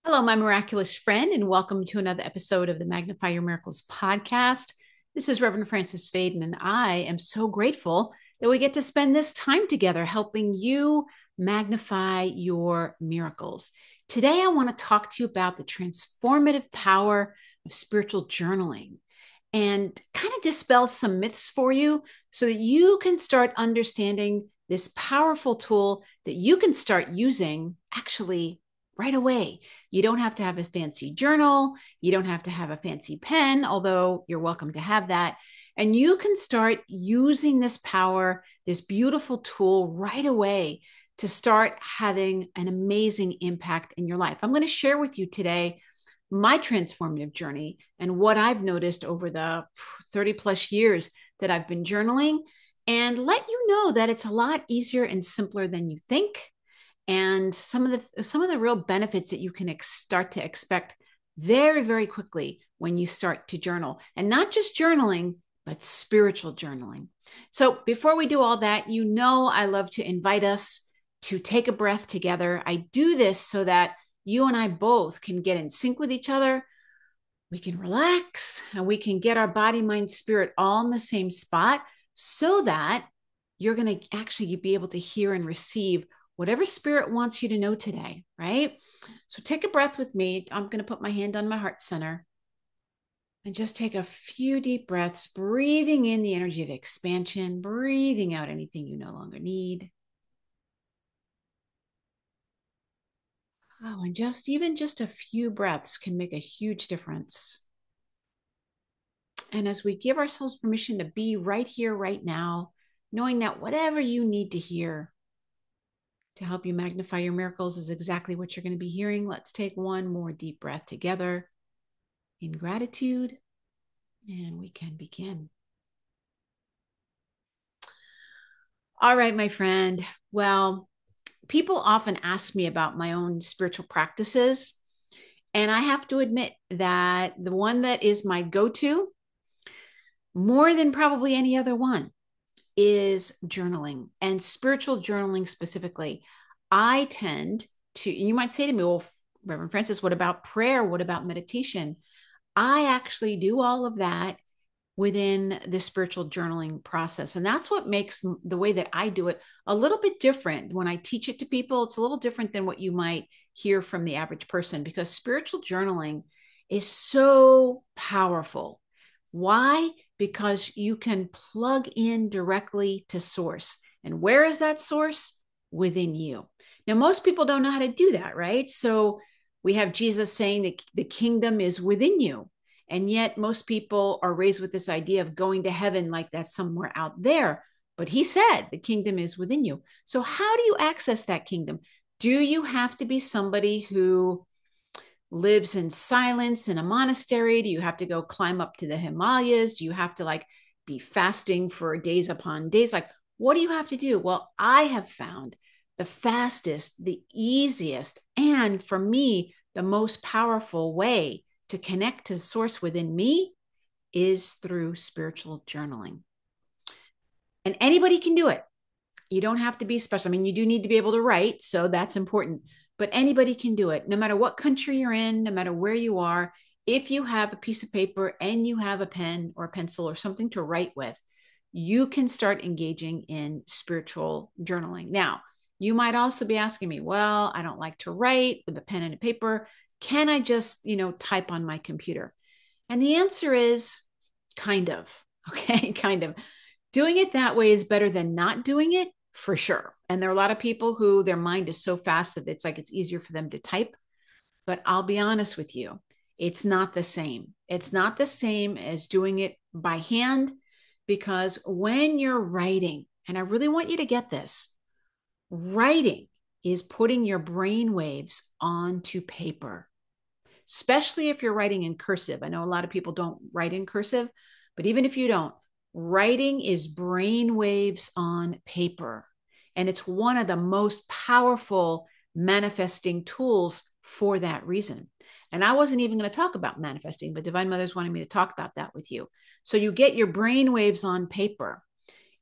Hello, my miraculous friend, and welcome to another episode of the Magnify Your Miracles podcast. This is Reverend Francis Faden, and I am so grateful that we get to spend this time together helping you magnify your miracles. Today, I want to talk to you about the transformative power of spiritual journaling and kind of dispel some myths for you so that you can start understanding this powerful tool that you can start using actually right away. You don't have to have a fancy journal. You don't have to have a fancy pen, although you're welcome to have that. And you can start using this power, this beautiful tool right away to start having an amazing impact in your life. I'm going to share with you today my transformative journey and what I've noticed over the 30 plus years that I've been journaling, and let you know that it's a lot easier and simpler than you think, and some of the real benefits that you can start to expect very, very quickly when you start to journal, and not just journaling, but spiritual journaling. So before we do all that, I love to invite us to take a breath together. I do this so that you and I both can get in sync with each other. We can relax and we can get our body, mind, spirit all in the same spot so that you're going to actually be able to hear and receive whatever spirit wants you to know today, right? So take a breath with me. I'm going to put my hand on my heart center and just take a few deep breaths, breathing in the energy of expansion, breathing out anything you no longer need. Oh, and just a few breaths can make a huge difference. And as we give ourselves permission to be right here, right now, knowing that whatever you need to hear to help you magnify your miracles is exactly what you're going to be hearing, let's take one more deep breath together in gratitude, and we can begin. All right, my friend. Well, people often ask me about my own spiritual practices. And I have to admit that the one that is my go to, more than probably any other one, is journaling, and spiritual journaling specifically. I tend to, you might say to me, well, Reverend Francis, what about prayer? What about meditation? I actually do all of that within the spiritual journaling process. And that's what makes the way that I do it a little bit different. When I teach it to people, it's a little different than what you might hear from the average person, because spiritual journaling is so powerful. Why? Because you can plug in directly to source. And where is that source? Within you. Now, most people don't know how to do that, right? So we have Jesus saying that the kingdom is within you. And yet, most people are raised with this idea of going to heaven like that's somewhere out there. But he said the kingdom is within you. So, how do you access that kingdom? Do you have to be somebody who lives in silence in a monastery? Do you have to go climb up to the Himalayas? Do you have to be fasting for days upon days? What do you have to do? Well, I have found the fastest, the easiest, and for me, the most powerful way to connect to the source within me is through spiritual journaling. And anybody can do it. You don't have to be special. I mean, you do need to be able to write, so that's important, but anybody can do it. No matter what country you're in, no matter where you are, if you have a piece of paper and you have a pen or a pencil or something to write with, you can start engaging in spiritual journaling. Now, you might also be asking me, well, I don't like to write with a pen and a paper. Can I just, type on my computer? And the answer is kind of, okay, kind of. Doing it that way is better than not doing it, for sure. And there are a lot of people who their mind is so fast that it's easier for them to type. But I'll be honest with you, it's not the same. It's not the same as doing it by hand, because when you're writing, and I really want you to get this, writing is putting your brain waves onto paper, especially if you're writing in cursive. I know a lot of people don't write in cursive, but even if you don't, writing is brain waves on paper. And it's one of the most powerful manifesting tools for that reason. And I wasn't even going to talk about manifesting, but Divine Mother's wanted me to talk about that with you. So you get your brain waves on paper.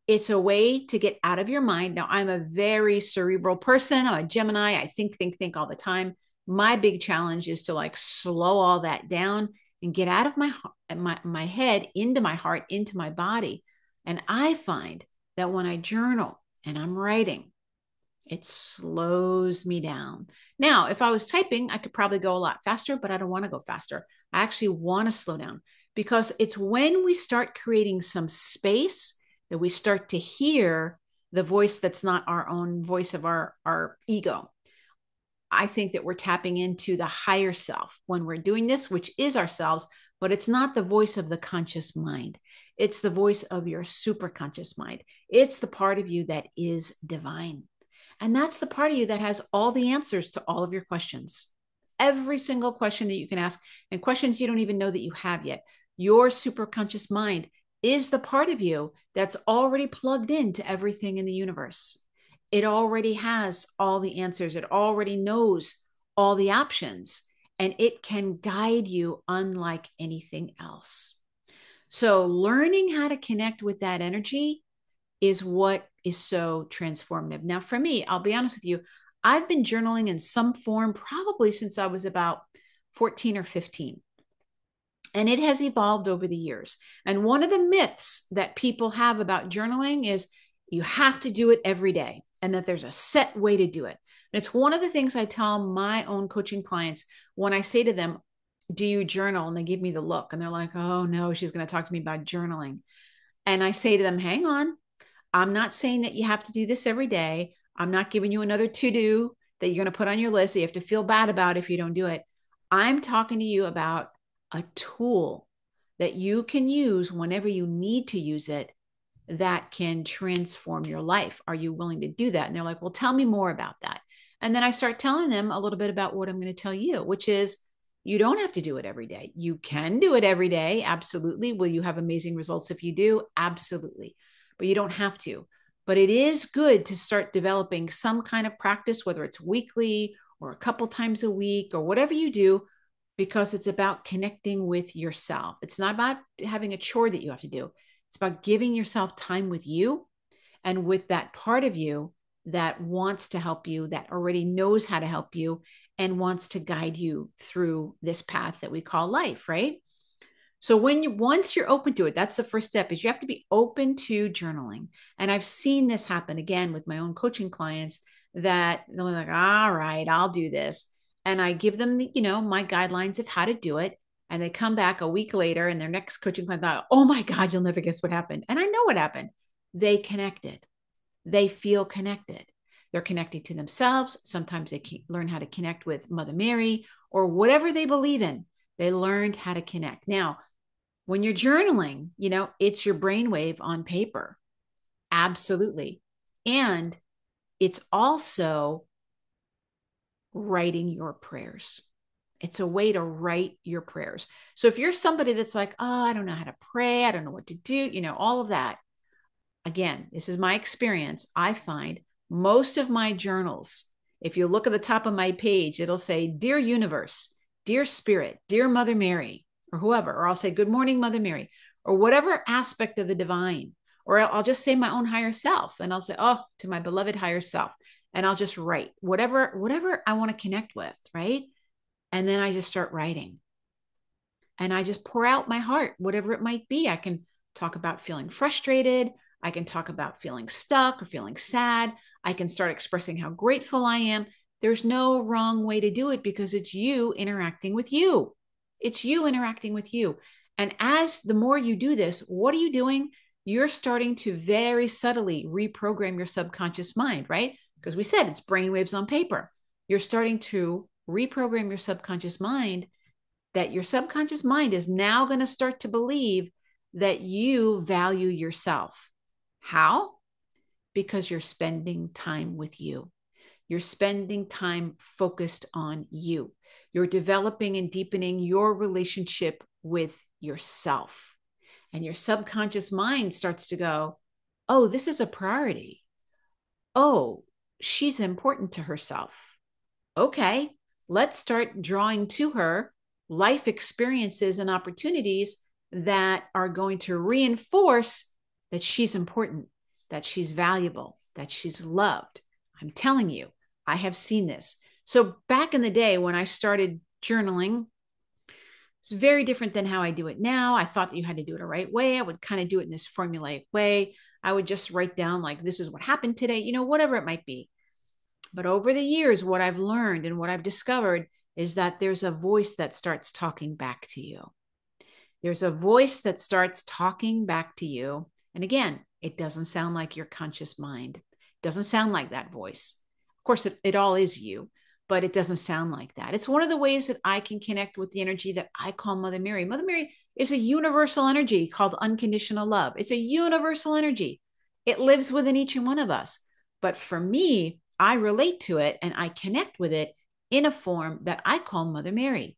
It's a way to get out of your mind. Now, I'm a very cerebral person. I'm a Gemini. I think all the time. My big challenge is to like slow all that down and get out of my head into my heart, into my body. And I find that when I journal and I'm writing, it slows me down. Now, if I was typing, I could probably go a lot faster, but I don't want to go faster. I actually want to slow down because it's when we start creating some space that we start to hear the voice that's not our own voice of our ego. I think that we're tapping into the higher self when we're doing this, which is ourselves, but it's not the voice of the conscious mind. It's the voice of your superconscious mind. It's the part of you that is divine. And that's the part of you that has all the answers to all of your questions. Every single question that you can ask, and questions you don't even know that you have yet. Your superconscious mind is the part of you that's already plugged into everything in the universe. It already has all the answers, it already knows all the options, and it can guide you unlike anything else. So, learning how to connect with that energy is what is so transformative. Now, for me, I'll be honest with you, I've been journaling in some form probably since I was about 14 or 15. And it has evolved over the years. And one of the myths that people have about journaling is you have to do it every day and that there's a set way to do it. And it's one of the things I tell my own coaching clients when I say to them, do you journal? And they give me the look and they're like, oh no, she's going to talk to me about journaling. And I say to them, hang on, I'm not saying that you have to do this every day. I'm not giving you another to do that you're going to put on your list that you have to feel bad about if you don't do it. I'm talking to you about a tool that you can use whenever you need to use it that can transform your life. Are you willing to do that? And they're like, well, tell me more about that. And then I start telling them a little bit about what I'm going to tell you, which is you don't have to do it every day. You can do it every day. Absolutely. Will you have amazing results if you do? Absolutely. But you don't have to. But it is good to start developing some kind of practice, whether it's weekly or a couple times a week or whatever you do, because it's about connecting with yourself. It's not about having a chore that you have to do. It's about giving yourself time with you and with that part of you that wants to help you, that already knows how to help you and wants to guide you through this path that we call life, right? So once you're open to it, that's the first step is you have to be open to journaling. And I've seen this happen again with my own coaching clients that they're like, all right, I'll do this. And I give them my guidelines of how to do it. And they come back a week later and their next coaching client thought, oh my God, you'll never guess what happened. And I know what happened. They connected. They feel connected. They're connecting to themselves. Sometimes they learn how to connect with Mother Mary or whatever they believe in. They learned how to connect. Now, when you're journaling, it's your brainwave on paper. Absolutely. And it's also writing your prayers. It's a way to write your prayers. So if you're somebody that's like, oh, I don't know how to pray, I don't know what to do, all of that. Again, this is my experience. I find most of my journals, if you look at the top of my page, it'll say, Dear Universe, Dear Spirit, Dear Mother Mary, or whoever, or I'll say, Good morning, Mother Mary, or whatever aspect of the divine, or I'll just say my own higher self, and I'll say, oh, to my beloved higher self, and I'll just write whatever I want to connect with, right? And then I just start writing, and I just pour out my heart, whatever it might be. I can talk about feeling frustrated. I can talk about feeling stuck or feeling sad. I can start expressing how grateful I am. There's no wrong way to do it because it's you interacting with you. It's you interacting with you. And as the more you do this, what are you doing? You're starting to very subtly reprogram your subconscious mind, right? Because we said it's brainwaves on paper. You're starting to reprogram your subconscious mind that your subconscious mind is now going to start to believe that you value yourself. How? Because you're spending time with you. You're spending time focused on you. You're developing and deepening your relationship with yourself. And your subconscious mind starts to go, oh, this is a priority. Oh, she's important to herself. Okay, let's start drawing to her life experiences and opportunities that are going to reinforce that she's important, that she's valuable, that she's loved. I'm telling you, I have seen this. So back in the day when I started journaling, it's very different than how I do it now. I thought that you had to do it a right way. I would kind of do it in this formulaic way. I would just write down, like, this is what happened today, whatever it might be. But over the years, what I've learned and what I've discovered is that there's a voice that starts talking back to you. There's a voice that starts talking back to you. And again, it doesn't sound like your conscious mind. It doesn't sound like that voice. Of course, it all is you, but it doesn't sound like that. It's one of the ways that I can connect with the energy that I call Mother Mary. Mother Mary is a universal energy called unconditional love. It's a universal energy. It lives within each and one of us. But for me, I relate to it and I connect with it in a form that I call Mother Mary.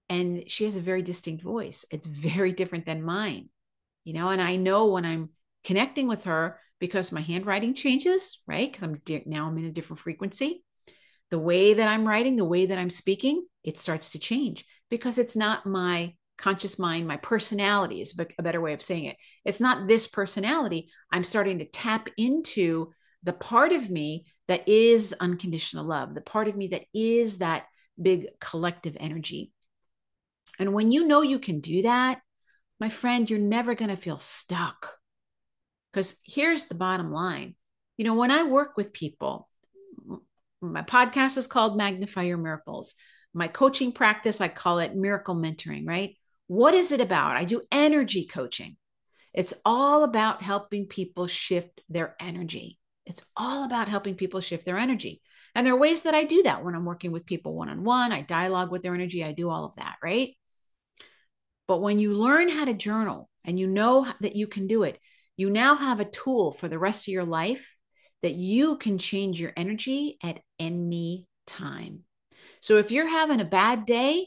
And she has a very distinct voice. It's very different than mine, and I know when I'm connecting with her because my handwriting changes, right? Because I'm in a different frequency. The way that I'm writing, the way that I'm speaking, it starts to change because it's not my conscious mind, my personality is a better way of saying it. It's not this personality. I'm starting to tap into the part of me that is unconditional love, the part of me that is that big collective energy. And when you know you can do that, my friend, you're never going to feel stuck. Because here's the bottom line. When I work with people, my podcast is called Magnify Your Miracles. My coaching practice, I call it miracle mentoring, right? What is it about? I do energy coaching. It's all about helping people shift their energy. It's all about helping people shift their energy. And there are ways that I do that when I'm working with people one-on-one. I dialogue with their energy. I do all of that, right? But when you learn how to journal and you know that you can do it, you now have a tool for the rest of your life that you can change your energy at any time. So if you're having a bad day,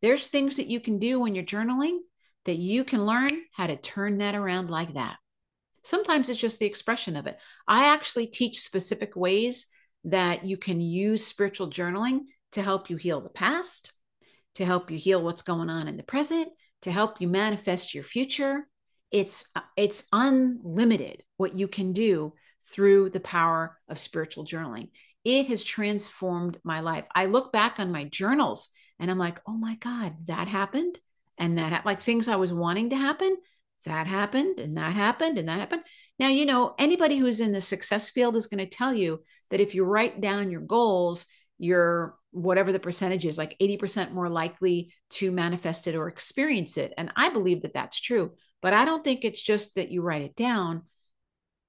there's things that you can do when you're journaling that you can learn how to turn that around like that. Sometimes it's just the expression of it. I actually teach specific ways that you can use spiritual journaling to help you heal the past, to help you heal what's going on in the present, to help you manifest your future. It's unlimited what you can do through the power of spiritual journaling. It has transformed my life. I look back on my journals and I'm like, oh my God, that happened. And that, like things I was wanting to happen, that happened, and that happened, and that happened. Now, anybody who's in the success field is going to tell you that if you write down your goals, you're whatever the percentage is, like 80% more likely to manifest it or experience it. And I believe that that's true. But I don't think it's just that you write it down.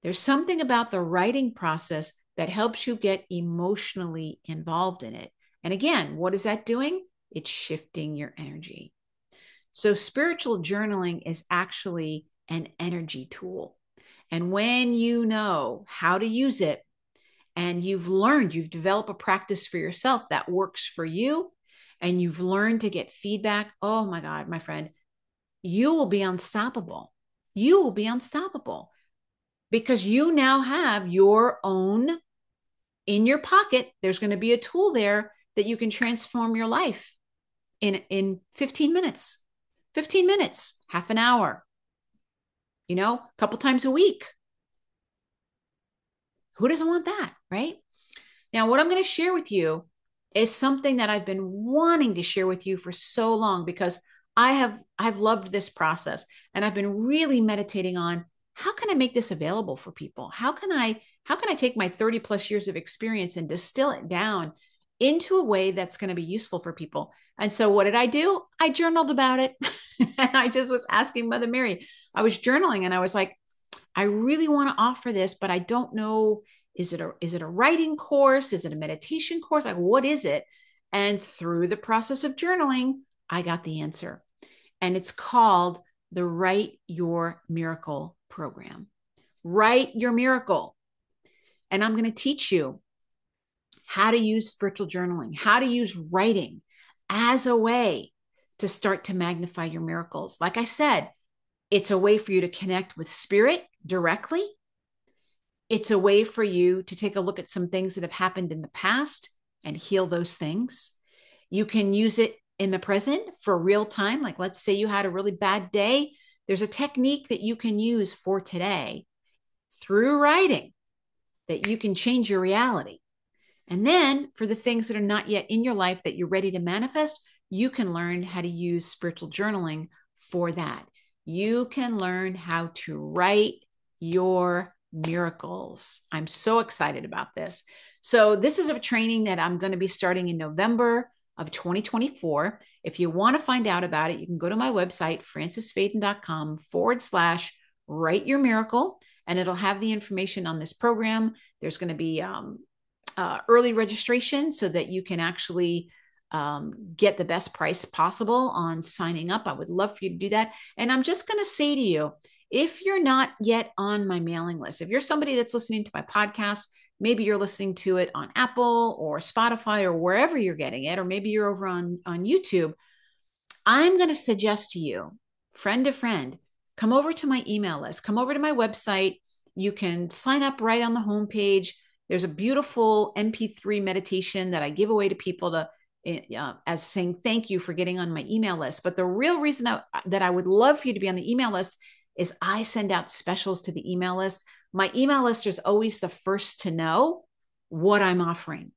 There's something about the writing process that helps you get emotionally involved in it. And again, what is that doing? It's shifting your energy. So spiritual journaling is actually an energy tool. And when you know how to use it and you've developed a practice for yourself that works for you, and you've learned to get feedback, oh my God, my friend, you will be unstoppable. You will be unstoppable because you now have your own in your pocket. There's going to be a tool there that you can transform your life in 15 minutes, half an hour, a couple times a week. Who doesn't want that, right? Now, what I'm going to share with you is something that I've been wanting to share with you for so long because I've loved this process and I've been really meditating on how can I make this available for people? How can I take my 30 plus years of experience and distill it down into a way that's going to be useful for people? And so what did I do? I journaled about it. And I just was asking Mother Mary. I was journaling and I was like, I really want to offer this, but I don't know. Is it a writing course? Is it a meditation course? Like, what is it? And through the process of journaling, I got the answer. And it's called the Write Your Miracle program. Write Your Miracle. And I'm going to teach you how to use spiritual journaling, how to use writing as a way to start to magnify your miracles. Like I said, it's a way for you to connect with spirit directly. It's a way for you to take a look at some things that have happened in the past and heal those things. You can use it in the present for real time. Like, let's say you had a really bad day. There's a technique that you can use for today through writing that you can change your reality. And then for the things that are not yet in your life that you're ready to manifest, you can learn how to use spiritual journaling for that. You can learn how to write your miracles. I'm so excited about this. So, this is a training that I'm going to be starting in November of 2024. If you want to find out about it, you can go to my website, francisfaden.com/ write your miracle, and it'll have the information on this program. There's going to be early registration so that you can actually get the best price possible on signing up. I would love for you to do that. And I'm just going to say to you, if you're not yet on my mailing list, if you're somebody that's listening to my podcast, maybe you're listening to it on Apple or Spotify or wherever you're getting it, or maybe you're over on YouTube, I'm going to suggest to you, friend to friend, come over to my email list, come over to my website. You can sign up right on the homepage. There's a beautiful MP3 meditation that I give away to people to as saying thank you for getting on my email list. But the real reason that I would love for you to be on the email list is I send out specials to the email list. My email list is always the first to know what I'm offering.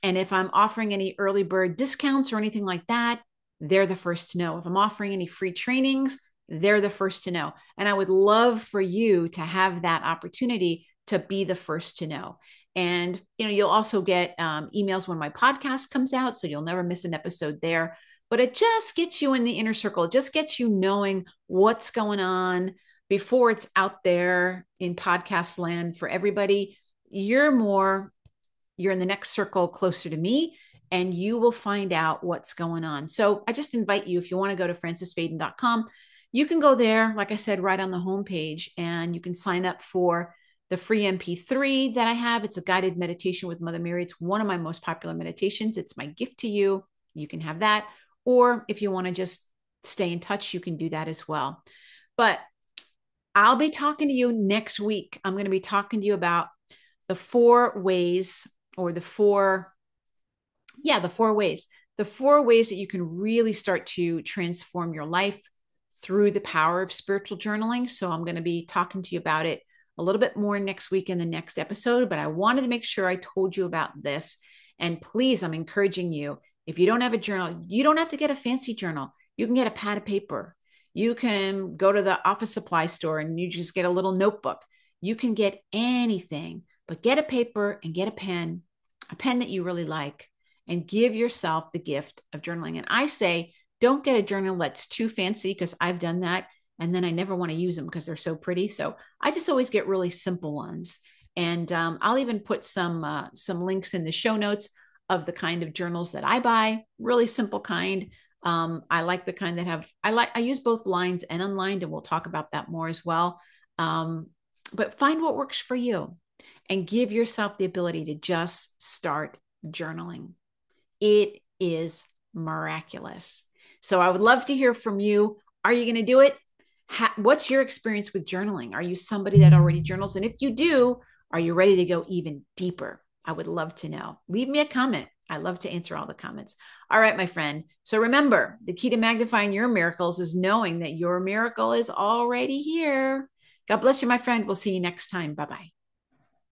And if I'm offering any early bird discounts or anything like that, they're the first to know. If I'm offering any free trainings, they're the first to know. And I would love for you to have that opportunity to be the first to know. And you'll also get emails when my podcast comes out, so you'll never miss an episode there. But it just gets you in the inner circle. It just gets you knowing what's going on before it's out there in podcast land for everybody. You're in the next circle closer to me, and you will find out what's going on. So I just invite you, if you want to go to francisfaden.com, you can go there, like I said, right on the homepage, and you can sign up for the free MP3 that I have. It's a guided meditation with Mother Mary. It's one of my most popular meditations. It's my gift to you. You can have that. Or if you want to just stay in touch, you can do that as well. But I'll be talking to you next week. I'm going to be talking to you about the four ways that you can really start to transform your life through the power of spiritual journaling. So I'm going to be talking to you about it a little bit more next week in the next episode, but I wanted to make sure I told you about this. And please, I'm encouraging you, if you don't have a journal, you don't have to get a fancy journal. You can get a pad of paper. You can go to the office supply store and you just get a little notebook. You can get anything, but get a paper and get a pen that you really like, and give yourself the gift of journaling. And I say, don't get a journal that's too fancy, because I've done that. And then I never want to use them because they're so pretty. So I just always get really simple ones. And I'll even put some links in the show notes of the kind of journals that I buy, really simple kind. I like the kind that I use both lined and unlined, and we'll talk about that more as well. But find what works for you and give yourself the ability to just start journaling. It is miraculous. So I would love to hear from you. Are you going to do it? What's your experience with journaling? Are you somebody that already journals? And if you do, are you ready to go even deeper? I would love to know. Leave me a comment. I love to answer all the comments. All right, my friend. So remember, the key to magnifying your miracles is knowing that your miracle is already here. God bless you, my friend. We'll see you next time. Bye-bye.